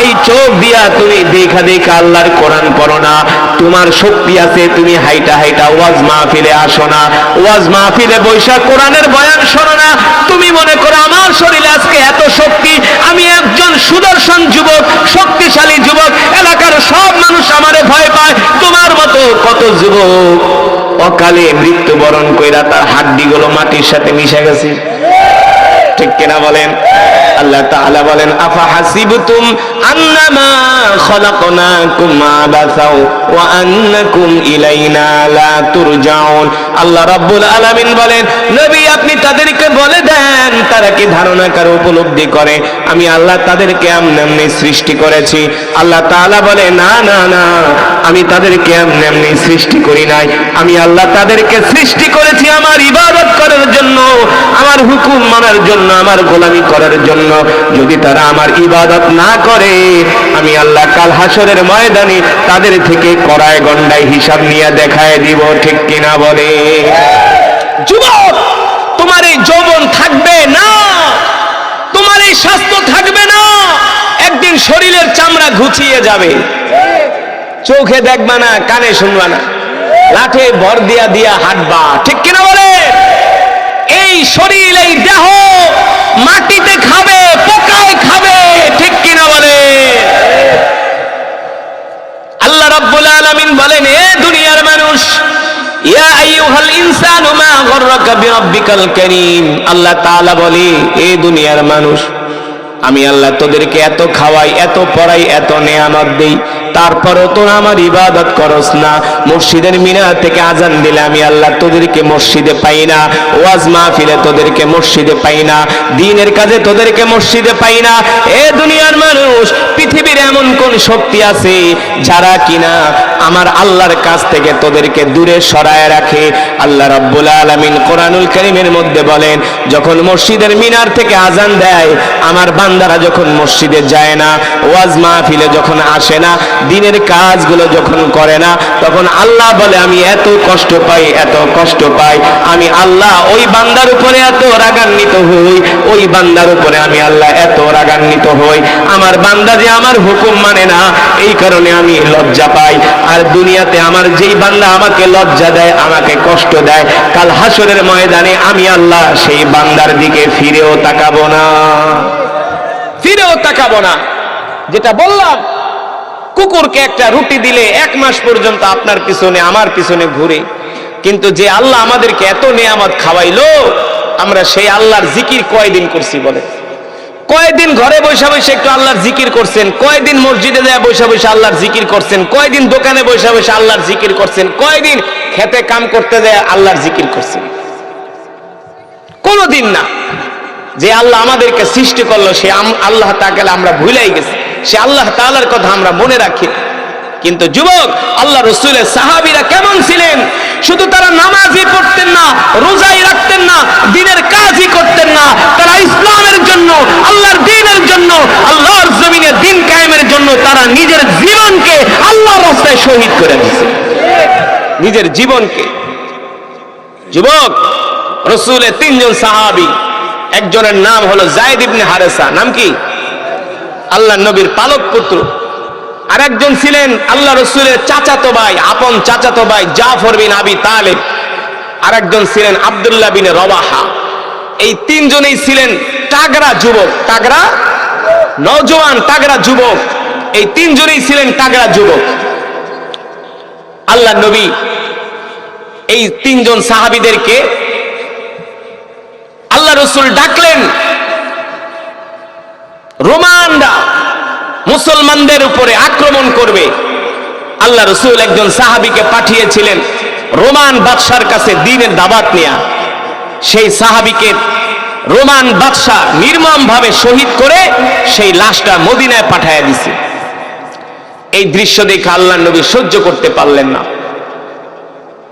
এই চোখ দিয়া তুমি দেখা দেখা আল্লাহর কোরআন পড়ো না, তোমার শক্তি আছে তুমি হাইটা হাইটা ওয়াজ মাহফিলে আসো না, ওয়াজ মাহফিলে বৈশা কোরআনের বয়ান শোনো না, তুমি মনে করো আমার শরীরে আজকে এত শক্তি, আমি একজন সুদর্শন যুবক, শক্তিশালী যুবক, এলাকার সব মানুষ আমারে ভয় পায়। তোমার মতো কত যুবক অকালে মৃত্যুবরণ কইরা তার হাড্ডিগুলো মাটির সাথে মিশে গেছে, ঠিক কিনা বলেন? আল্লাহ তাআলা বলেন আফা হাসিবতুম আন্নামা খলাকনাকুম আবাসাও ওয়া আন্নাকুম ইলাইনা লা তুরজাউন। আল্লাহ রাব্বুল আলামিন বলেন নবী আপনি তাদেরকে বলে দেন তারা কি ধারণা করে উপলব্ধি করে আমি আল্লাহ তাদেরকে এমনি এমনি সৃষ্টি করেছি। আল্লাহ তাআলা বলে না না না, আমি তাদেরকে এমনি এমনি সৃষ্টি করি নাই, আমি আল্লাহ তাদেরকে সৃষ্টি করেছি আমার ইবাদত করার জন্য, আমার হুকুম মানার জন্য, আমার গোলামি করার জন্য। যদি তারা আমার ইবাদত না করে আমি আল্লাহ কাল হাসরের ময়দানে তাদের থেকে কড়ায় গন্ডায় হিসাব নিয়ে দেখায় দিব, ঠিক কিনা বলে? যুবক তোমার এই যৌবন থাকবে না, তোমার এই স্বাস্থ্য থাকবে না, একদিন শরীরের চামড়া ঘুচিয়ে যাবে, চোখে দেখবা না, কানে শুনবা না, লাঠে ভর দিয়া দিয়া হাঁটবা, ঠিক কিনা বলে? এই শরীর এই দেহ মাটিতে খাবে, পোকায় খাবে, ঠিক কিনা বলে? আল্লাহ রাব্বুল আলামিন বলেন এ দুনিয়ার মানুষ ইয়া আইয়ুহাল ইনসানু মা গররাকা বিরাব্বিকাল কারীম। আল্লাহ তাআলা বলে এ দুনিয়ার মানুষ আমি আল্লাহ তোদেরকে এত খাওয়াই, এত পড়াই, এত নেয়ামত দেই, তারপরও তোরা আমার ইবাদত করস না। মসজিদের মিনার থেকে আজান দিলে আমি আল্লাহ তোদেরকে মসজিদে পাই না, ওয়াজ মাহফিলে তোদেরকে মসজিদে পাই না, দ্বীনের কাজে তোদেরকে মসজিদে পাই না। এ দুনিয়ার মানুষ পৃথিবীর এমন কোন শক্তি আছে যারা কিনা আমার আল্লাহর কাছ থেকে তোদেরকে দূরে সরায় রাখে? আল্লাহ রাব্বুল আলামিন কোরআনুল কারীমের মধ্যে বলেন যখন মসজিদের মিনার থেকে আজান দেয়, আমার বান্দারা যখন মসজিদে যায় না, ওয়াজ মাহফিলে যখন আসে না, দিনের কাজগুলো যখন করে না, তখন আল্লাহ বলে আমি এত কষ্ট পাই, এত কষ্ট পাই, আমি আল্লাহ ওই বান্দার উপরে এত রাগান্বিত হই, ওই বান্দার উপরে আমি আল্লাহ এত রাগান্বিত হই, আমার বান্দা যে আমার হুকুম মানে না, এই কারণে আমি লজ্জা পাই। আর দুনিয়াতে আমার যেই বান্দা আমাকে লজ্জা দেয়, আমাকে কষ্ট দেয়, কাল হাসরের ময়দানে আমি আল্লাহ সেই বান্দার দিকে ফিরেও তাকাবো না, ফিরেও তাকাবো না। যেটা বললাম, কুকুরকে একটা রুটি দিলে 1 মাস পর্যন্ত আপনার পিছনে আমার পিছনে ঘুরে, কিন্তু যে আল্লাহ আমাদেরকে এত নিয়ামত খাওয়াইলো, আমরা সেই আল্লাহর জিকির কয়দিন করছি বলে? কয়দিন ঘরে বসে বসে একটু আল্লাহর জিকির করছেন? কয়দিন মসজিদে যায় বসে বসে আল্লাহর জিকির করছেন? কয়দিন দোকানে বসে বসে আল্লাহর জিকির করছেন? কয়দিন খেতে কাম করতে যায় আল্লাহর জিকির করছেন? কোনদিন না। যে আল্লাহ আমাদেরকে সৃষ্টি করলো সে আল্লাহ তাআলা আমরা ভুলেই গেছি, সে আল্লাহ তাআলার কথা আমরা মনে রাখি। কিন্তু যুবক আল্লাহ রাসূলের সাহাবীরা কেমন ছিলেন? শুধু তারা নামাজই পড়তেন না, রোজাই রাখতেন না, দ্বীনের কাজই করতেন না, তারা ইসলামের জন্য, আল্লাহর দ্বীনের জন্য, আল্লাহর জমিনে দ্বীন কায়েমের জন্য তারা নিজের জীবনকে আল্লাহর রাস্তায় শহীদ করে দিয়েছে, নিজের জীবনকে। যুবক রাসূলের 3 জন সাহাবী, একজনের নাম হলো যায়েদ ইবনে হারেসা, নাম কি? আল্লাহর নবীর পালক পুত্র। আরেকজন ছিলেন আল্লাহ রাসূলের চাচাতো ভাই, আপন চাচাতো ভাই জাফর বিন আবি তালেব। আরেকজন ছিলেন আব্দুল্লাহ বিন রওয়াহা। এই 3 জনেই ছিলেন তাগড়া যুবক, তাগড়া নওজোয়ান, তাগড়া যুবক। এই 3 জনেই ছিলেন তাগড়া যুবক। আল্লাহর নবী এই 3 জন সাহাবীদেরকে আল্লাহ রাসূল ডাকলেন। রোমানরা মুসলমানদের উপরে আক্রমণ করবে, আল্লাহ রাসূল একজন সাহাবীকে পাঠিয়েছিলেন রোমান বাদশার কাছে দ্বীনের দাওয়াত নিয়ে। সেই সাহাবীকে রোমান বাদশা নির্মম ভাবে শহীদ করে সেই লাশটা মদিনায় পাঠিয়ে দিয়েছে। এই দৃশ্য দেখে আল্লাহর নবী সহ্য করতে পারলেন না।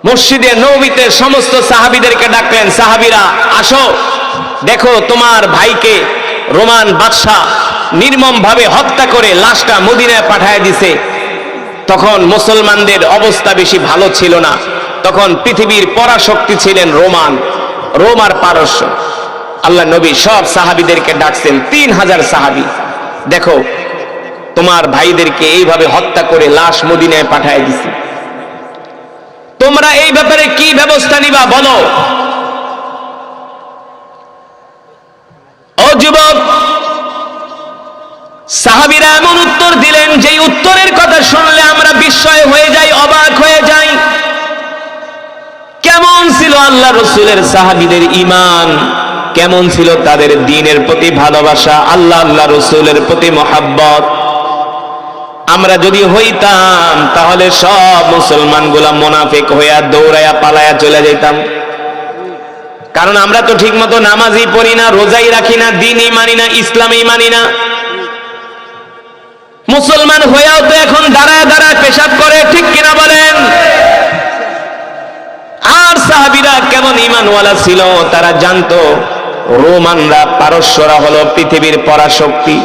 মসজিদে নববীতে সমস্ত সাহাবীদেরকে ডাকলেন, সাহাবীরা আসো, দেখো তোমার ভাইকে রোমান বাদশা নির্মম ভাবে হত্যা করে লাশটা মদিনায় পাঠিয়ে দিছে। তখন মুসলমানদের অবস্থা বেশি ভালো ছিল না, তখন পৃথিবীর পরাশক্তি ছিলেন রোম আর পারস্য। আল্লাহ নবী সব সাহাবীদেরকে ডাকছেন, 3000 সাহাবী, দেখো তোমার ভাইদেরকে এইভাবে হত্যা করে লাশ মদিনায় পাঠিয়ে দিছে, তোমরা এই ব্যাপারে কি ব্যবস্থা নিবা বলো। ও যুবক, সাহাবীরা এমন উত্তর দিলেন যে উত্তরের কথা শুনলে আমরা বিস্ময় হয়ে যাই, অবাক হয়ে যাই। কেমন ছিল আল্লাহ রাসূলের সাহাবীদের ঈমান, কেমন ছিল তাদের দ্বীনের প্রতি ভালোবাসা, আল্লাহ রাসূলের প্রতি মহব্বত। আমরা যদি হইতাম তাহলে সব মুসলমানগুলা মুনাফিক হইয়া দৌড়াইয়া পালায়া চলে যেতাম। কারণ আমরা তো ঠিক মতো নামাজই পড়ি না, রোজাই রাখি না, দ্বীনই মানি না, ইসলামই মানি না। মুসলমান হইয়াও তো এখন দাঁড়ায় দাঁড়ায় পেশাব করে, ঠিক কিনা বলেন? আর সাহাবীরা কেমন ঈমানওয়ালা ছিল, তারা জানতো রোমানরা, পারস্যরা হলো পৃথিবীর পরাশক্তি।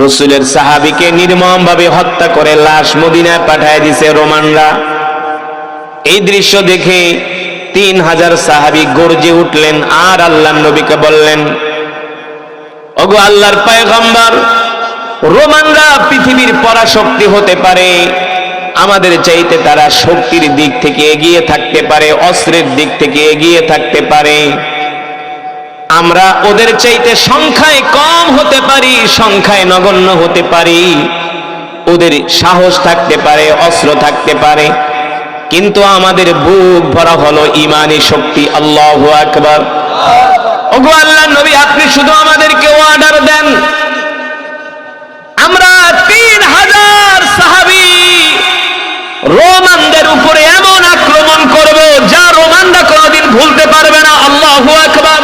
রাসূলের সাহাবীকে নির্মম ভাবে হত্যা করে লাশ মদিনায় পাঠিয়ে দিয়েছে রোমানরা। এই দৃশ্য দেখে 3000 সাহাবী গর্জে উঠলেন আর আল্লাহর নবীকে বললেন, ওগো আল্লাহর পয়গম্বর, রোমানরা পৃথিবীর পরাশক্তি হতে পারে, আমাদের চাইতে তারা শক্তির দিক থেকে এগিয়ে থাকতে পারে, অস্ত্রের দিক থেকে এগিয়ে থাকতে পারে। আমরা ওদের চাইতে সংখ্যায় কম হতে পারি, সংখ্যায় নগণ্য হতে পারি, ওদের সাহস থাকতে পারে, অস্ত্র থাকতে পারে, কিন্তু আমাদের বুক ভরা হলো ঈমানী শক্তি। আল্লাহু আকবার। ওগো আল্লাহর নবী, আপনি শুধু আমাদেরকে অর্ডার দেন, আমরা 3000 সাহাবী রোমানদের উপরে এমন আক্রমণ করব যা রোমানরা কোনোদিন ভুলতে পারবে না। আল্লাহু আকবার।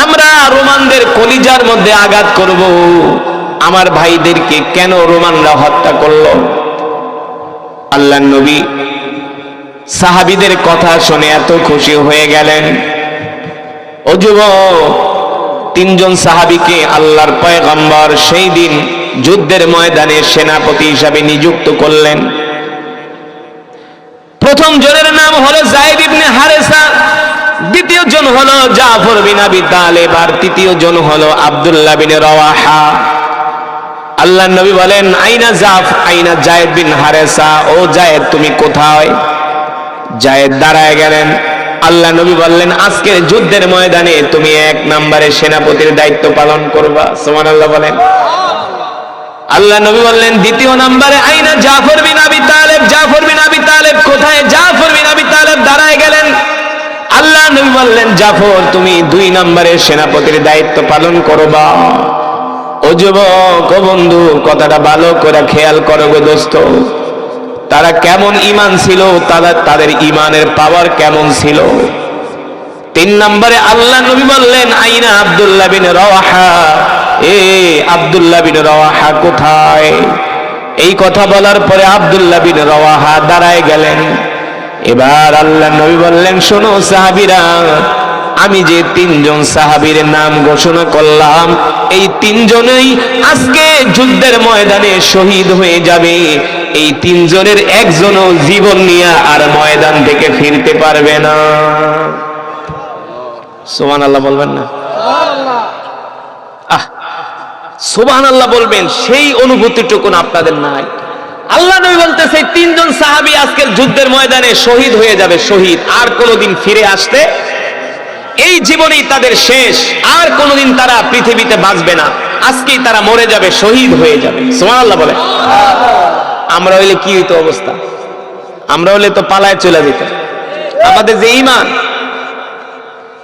আমরা রোমানদের কলিজার মধ্যে আঘাত করব, আমার ভাইদেরকে কেন রোমানরা হত্যা করলো। আল্লাহর নবী সাহাবীদের কথা শুনে এত খুশি হয়ে গেলেন। ও যুবক, 3 জন সাহাবীকে আল্লাহর পয়গম্বর সেই দিন যুদ্ধের ময়দানে সেনাপতি হিসাবে নিযুক্ত করলেন। প্রথম জনের নাম হলো যায়েদ ইবনে হারেসা, দ্বিতীয় জন হলো জাফর বিন আবি তালেব, আর তৃতীয় জন হলো আব্দুল্লাহ বিন রাওয়াহা। আল্লাহর নবী বলেন, আইনা যায়েদ বিন হারেসা, ও যায়েদ তুমি কোথায়? যায়েদ দাঁড়ায় গেলেন। আল্লাহ নবী বললেন, আজকের যুদ্ধের ময়দানে তুমি 1 নম্বরে সেনাপতির দায়িত্ব পালন করবা। সুবহানাল্লাহ বলেন। আল্লাহ নবী বললেন, দ্বিতীয় নম্বরে আইনা জাফর বিন আবি তালেব, জাফর বিন আবি তালেব কোথায়? জাফর বিন আবি তালেব দাঁড়ায় গেলেন। আল্লাহ নবী বললেন, জাফর তুমি 2 নম্বরে সেনাপতির দায়িত্ব পালন করবা। ও যুবক, ও বন্ধু, কথাটা ভালো করে খেয়াল করো গো দোস্ত, তারা কেমন ঈমান ছিল, তাদের ঈমানের পাওয়ার কেমন ছিল। 3 নম্বরে আল্লাহ নবী বললেন, আইনা আব্দুল্লাহ বিন রাওয়াহা, এ আব্দুল্লাহ বিন রাওয়াহা কোথায়? এই কথা বলার পরে আব্দুল্লাহ বিন রাওয়াহা দাঁড়ায় গেলেন। এবার আল্লাহ নবী বললেন, শোনো সাহাবীরা, আমি যে 3 জন সাহাবীর নাম ঘোষণা করলাম, এই 3 জনই আজকে যুদ্ধের ময়দানে শহীদ হয়ে যাবে। এই 3 জনের একজনও জীবন নিয়ে আর ময়দান থেকে ফিরতে পারবে না। সুবহানাল্লাহ বলবেন না? সুবহানাল্লাহ বলবেন, সেই অনুভূতিটুকু আপনাদের নাই। আল্লাহ নবী বলতেছে 3 জন সাহাবী আজকের যুদ্ধের ময়দানে শহীদ হয়ে যাবে, শহীদ, আর কোনোদিন ফিরে আসতে, এই জীবনেই তাদের শেষ, আর কোনোদিন তারা পৃথিবীতে বাঁচবে না, আজকেই তারা মরে যাবে, শহীদ হয়ে যাবে। সুবহানাল্লাহ বলে। আমরা হইলে কি হইতো অবস্থা? আমরা হলে তো পালায় চলে যেত। আমাদের যে ঈমান।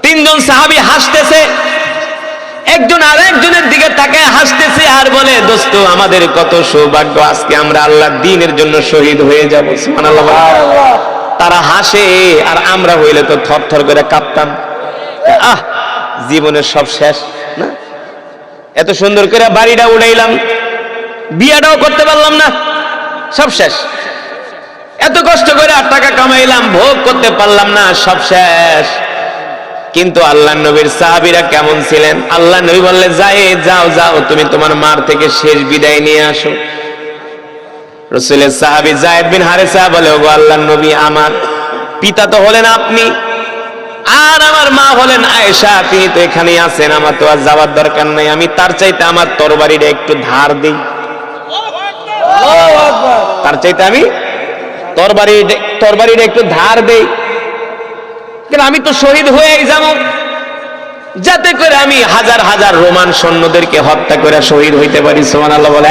3 জন সাহাবী হাসতেছে, একজন আরেকজনের দিকে তাকায় হাসতেছে আর বলে, দোস্ত আমাদের কত সৌভাগ্য, আজকে আমরা আল্লাহর দ্বীনের জন্য শহীদ হয়ে যাব। সুবহানাল্লাহ। তারা হাসে, আর আমরা হইলে তো থরথর করে কাঁপতাম। জীবনের সব শেষ না, এত সুন্দর করে বাড়িটা উড়াইলাম, বিয়াটাও করতে পারলাম না, সব শেষ। এত কষ্ট করে টাকা কামাইলাম, ভোগ করতে পারলাম না, সব শেষ। কিন্তু আল্লাহ নবীর সাহাবীরা কেমন ছিলেন? আল্লাহ নবী বললেন, যাও যাও, তুমি তোমার মার থেকে শেষ বিদায় নিয়ে আসো। রাসূলের সাহাবী যায়েদ বিন হারেসা বলে, ওগো আল্লাহর নবী, আমার পিতা তো হলেন আপনি, আর আমার মা হলেন আয়েশা, তিনি তো এখানেই আছেন, আমার তো আর যাওয়ার দরকার নাই। আমি তার চাইতে আমার তরবারিটা একটু ধার দিই, তার চাইতে আমি তরবারিটা একটু ধার দেই, কিন্তু আমি তো শহীদ হয়েই যাব, যাতে করে আমি হাজার হাজার রোমান সৈন্যদেরকে হত্যা করে শহীদ হইতে পারি। সুবহানাল্লাহ বলে।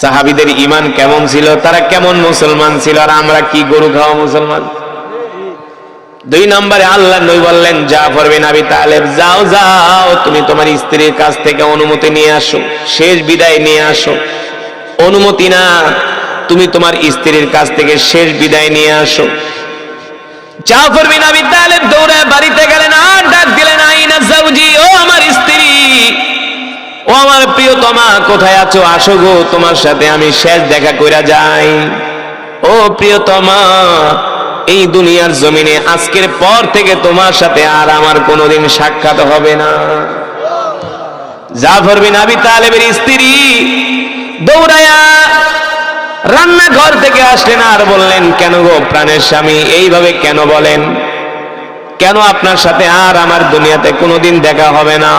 সাহাবীদের ঈমান কেমন ছিল, তারা কেমন মুসলমান ছিল, আর আমরা কি গরু খাওয়া মুসলমান। 2 নম্বরে আল্লাহ নবী বললেন, জাফর বিন আবি তালেব, যাও যাও, তুমি তোমার স্ত্রীর কাছ থেকে অনুমতি নিয়ে আসো, শেষ বিদায় নিয়ে আসো। অনুমতি না, তুমি তোমার স্ত্রীর কাছ থেকে শেষ বিদায় নিয়ে আসো। জাফর বিন আবি তালেব দৌড়ে বাড়িতে গেলেন, আর ডাক দিলেন, আইনা জাওজি, ও আমার স্ত্রী, ও আমার প্রিয়তমা, কোথায় আছো? আসো গো, তোমার সাথে আমি শেষ দেখা কইরা যাই। ও প্রিয়তমা, এই দুনিয়ার জমিনে আজকের পর থেকে তোমার সাথে আর আমার কোনোদিন সাক্ষাৎ হবে না। জাফর বিন আবি তালেবের স্ত্রী দৌড়ায়া রান্নাঘর থেকে আসলেন, আর বললেন, কেন গো প্রাণের স্বামী, এইভাবে কেন বলেন? কেন আপনার সাথে আর আমার দুনিয়াতে কোনোদিন দেখা হবে না?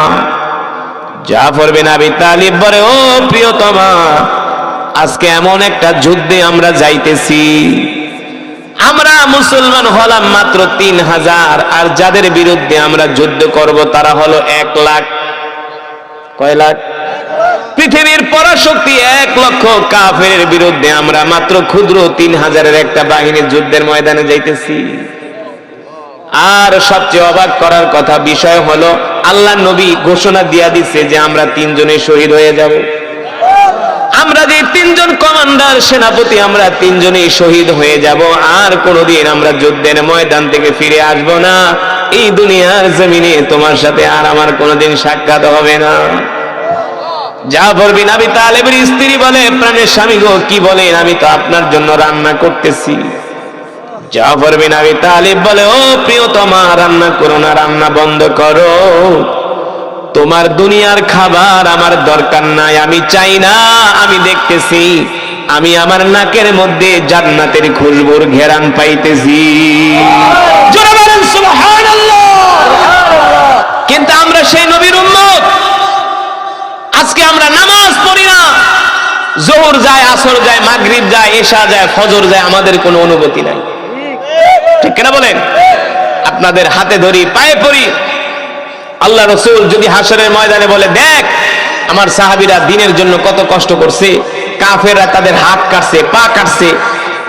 জাফর বিন আবি তালিব বলে, ও প্রিয়তমা, আজকে এমন একটা যুদ্ধে আমরা যাইতেছি, আমরা মুসলমান হলাম মাত্র 3000, আর যাদের বিরুদ্ধে আমরা যুদ্ধ করব তারা হলো 1 লাখ। কয় লাখ? পৃথিবীর পরাশক্তি 1 লক্ষ কাফেরের বিরুদ্ধে আমরা মাত্র ক্ষুদ্র 3000-এর একটা বাহিনীর যুদ্ধের ময়দানে যাইতেছি। আর সবচেয়ে অবাক করার কথা বিষয় হলো, আল্লাহ নবী ঘোষণা দিয়া দিচ্ছে যে আমরা 3 জনে শহীদ হয়ে যাব। আমরা যে 3 জন কমান্ডার সেনাপতি, আমরা 3 জনেই শহীদ হয়ে যাব, আর কোনোদিন আমরা যুদ্ধের ময়দান থেকে ফিরে আসব না। এই দুনিয়ার জমিনে তোমার সাথে আর আমার কোনোদিন সাক্ষাৎ হবে না। জাফর বিন আবি তালেবের স্ত্রী বলে, প্রাণের স্বামী গো, কি বলেন? আমি তো আপনার জন্য রান্না করতেছি। জাফর বিন আবি তালিব বলে, ও প্রিয়তমা, রান্না করো না, রান্না বন্ধ করো, তোমার দুনিয়ার খাবার আমার দরকার নাই, আমি চাই না। আমি দেখতেছি, আমি আমার নাকের মধ্যে জান্নাতের খুশবুর ঘেরান পাইতেছি। জোরে বলেন সুবহানাল্লাহ। কিন্তু আমরা সেই নবীর উম্মত, আজকে আমরা নামাজ পড়ি না, যোহর যায়, আসর যায়, মাগরিব যায়, এশা যায়, ফজর যায়, আমাদের কোনো অনুভূতি নাই। ঠিক কিনা বলেন? আপনাদের হাতে ধরি, পায়ে পড়ি। আল্লাহ রাসূল যদি হাসরের ময়দানে বলে, দেখ আমার সাহাবীরা দ্বীনের জন্য কত কষ্ট করছে, কাফেররা তাদের হাত কাটছে, পা কাটছে,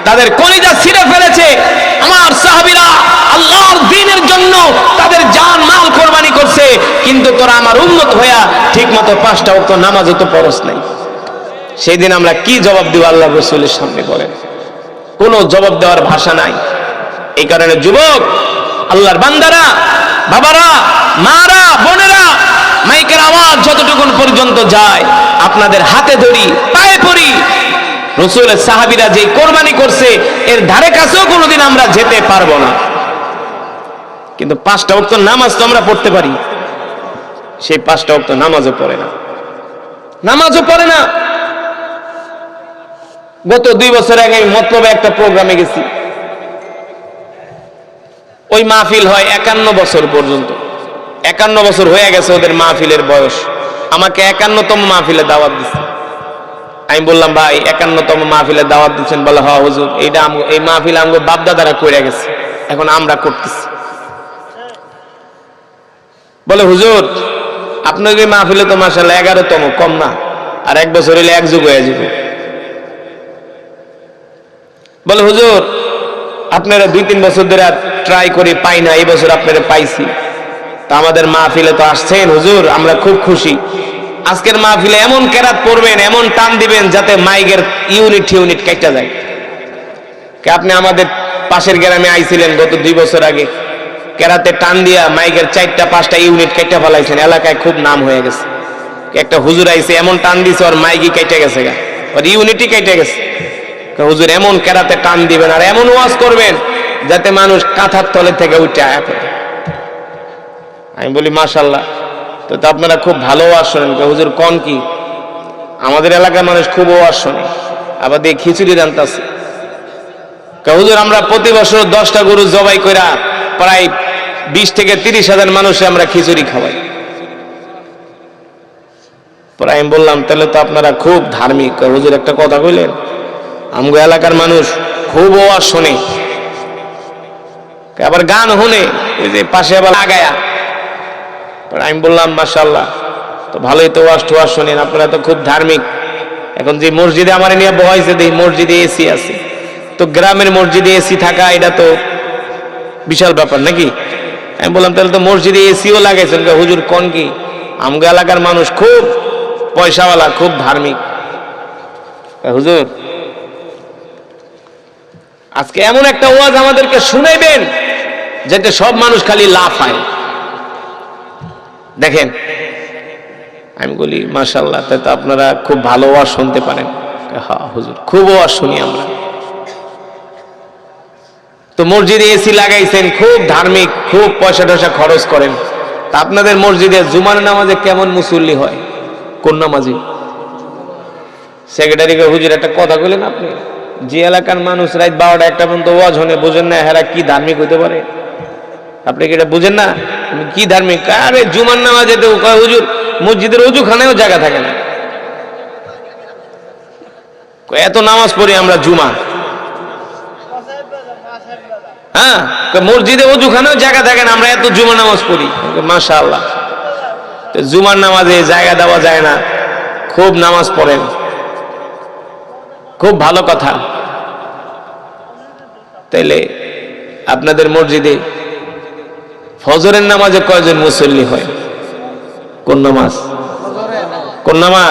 তাদের কলিজা ছিঁড়ে ফেলেছে, আমার সাহাবীরা আল্লাহর দ্বীনের জন্য তাদের জান মাল কোরবানি করছে, কিন্তু তোরা আমার উম্মত হইয়া ঠিকমতো 5টা ওয়াক্ত নামাজও তো পড়স নাই। সেই দিন আমরা কি জবাব দিব আল্লাহ রাসূলের সামনে? বলেন, কোনো জবাব দেওয়ার ভাষা নাই। এই কারণে যুবক, আল্লাহর বান্দারা, বাবারা, মারা, বোনেরা, মাইকের আওয়াজ যতটুকুন পর্যন্ত যায়, আপনাদের হাতে ধরি, পায়ে পড়ি। রাসূলের সাহাবীরা যে কোরবানি করছে, এর ধারে কাছেও কোনোদিন আমরা যেতে পারবো না। কিন্তু 5টা ওয়াক্ত নামাজ তো আমরা পড়তে পারি, সেই 5টা ওয়াক্ত নামাজও পড়ে না, নামাজও পড়ে না। গত 2 বছর আগে আমি মতলবে একটা প্রোগ্রামে গেছি, ওই মাহফিল হয় 51 বছর পর্যন্ত। 51 বছর হয়ে গেছে ওদের মাহফিলের বয়স। আমাকে 51তম মাহফিলে দাওয়াত দিচ্ছে। আমি বললাম, ভাই 51তম মাহফিলে দাওয়াত দিচ্ছেন? বলে, হ্যাঁ হুজুর, এই মাহফিল আমগো বাপদাদারা কইরা গেছে, এখন আমরা করতেছি। বলে, হুজুর আপনার এই মাহফিলে তো মাশাআল্লাহ 11তম, কম না? আর 1 বছর হইলে 1 যুগ হয়ে যাবে। বলে, হুজুর আপনারা 2-3 বছর ধরে ট্রাই করে পাই না, এই বছর আপনারা পাইছি, তা আমাদের মাহফিলে তো আসছেন হুজুর, আমরা খুব খুশি। আজকের মাহফিলে এমন কেরাত পড়বেন, এমন টান দিবেন, যাতে মাইকের ইউনিট কেটে যায়। আপনি আমাদের পাশের গ্রামে আইছিলেন গত 2 বছর আগে, কেরাতে টান দিয়া মাইকের 4টা-5টা ইউনিট কেটে ফেলাইছেন, এলাকায় খুব নাম হয়ে গেছে। একটা হুজুর আইছে, এমন টান দিছে, ওর মাইকই কেটে গেছে, ওর ইউনিটই কেটে গেছে। হুজুর এমন কেরাতে টান দিবেন আর এমন ওয়াজ করবেন যাতে মানুষ কাঁথার তলে থেকে উঠে আয়া পড়ে। আমি বলি মাশাআল্লাহ, তো আপনারা খুব ভালো ওয়াজ শোনেন। হুজুর কোন কি? আমাদের এলাকার মানুষ খুব ওয়াজ শোনে, আবার দিয়ে খিচুড়ি রান্তাছে। হুজুর আমরা প্রতি বছর 10টা গরু জবাই কইরা প্রায় 20 থেকে 30,000 মানুষে আমরা খিচুড়ি খাওয়াই। পরে আমি বললাম তাহলে তো আপনারা খুব ধার্মিক। হুজুর একটা কথা কইলেন, আমগো এলাকার মানুষ খুব ওয়াজ শোনে, আবার গান শুনে, ওই যে পাশে আবার লাগায়া। পরে আমি বললাম মাশাআল্লাহ, তো ভালোই তো ওয়াজ টোয়াজ শোনেন, আপনারা তো খুব ধার্মিক। এখন যে মসজিদে আমার নিয়ে বহাইছে, দেখি মসজিদে এসি আছে, তো গ্রামের মসজিদে এসি থাকা এটা তো বিশাল ব্যাপার নাকি? আমি বললাম তাহলে তো মসজিদে এসিও লাগাইছেন। হুজুর কোন কি? আমগো এলাকার মানুষ খুব পয়সাওয়ালা, খুব ধার্মিক। হুজুর আজকে এমন একটা ওয়াজ আমাদেরকে শুনাইবেন যাতে সব মানুষ খালি লাফ হয়। দেখেন, আমি বলি মাশাআল্লাহ, তাই তো আপনারা খুব ভালো ওয়াজ শুনতে পারেন। হ্যাঁ হুজুর, খুব ওয়াজ শুনি আমরা। তো মসজিদে এসি লাগাইছেন, খুব ধার্মিক, খুব পয়সা টয়সা খরচ করেন। তা আপনাদের মসজিদে জুমার নামাজে কেমন মুসল্লি হয়? কোন নামাজি? সেক্রেটারিকে হুজুর একটা কথা কইলেন আপনি, যে এলাকার মানুষ রাত 12টা 1টা পর্যন্ত ওয়াজ শুনে, বুঝেন না হেরা কি ধার্মিক হইতে পারে? আপনি কি এটা বুঝেন না কি ধার্মিক? আরে জুমার নামাজে তো হুজুর মসজিদের ওযুখানায়ও জায়গা থাকে না। এত নামাজ পড়ি আমরা জুমা, হ্যাঁ মসজিদে ওযুখানেও জায়গা থাকে না, আমরা এত জুমা নামাজ পড়ি। মাশাআল্লাহ, তো জুমার নামাজে জায়গা দেওয়া যায় না, খুব নামাজ পড়েন, খুব ভালো কথা। তাইলে আপনাদের মসজিদে ফজরের নামাজে কয়জন মুসল্লি হয়? কোন নামাজ? কোন নামাজ?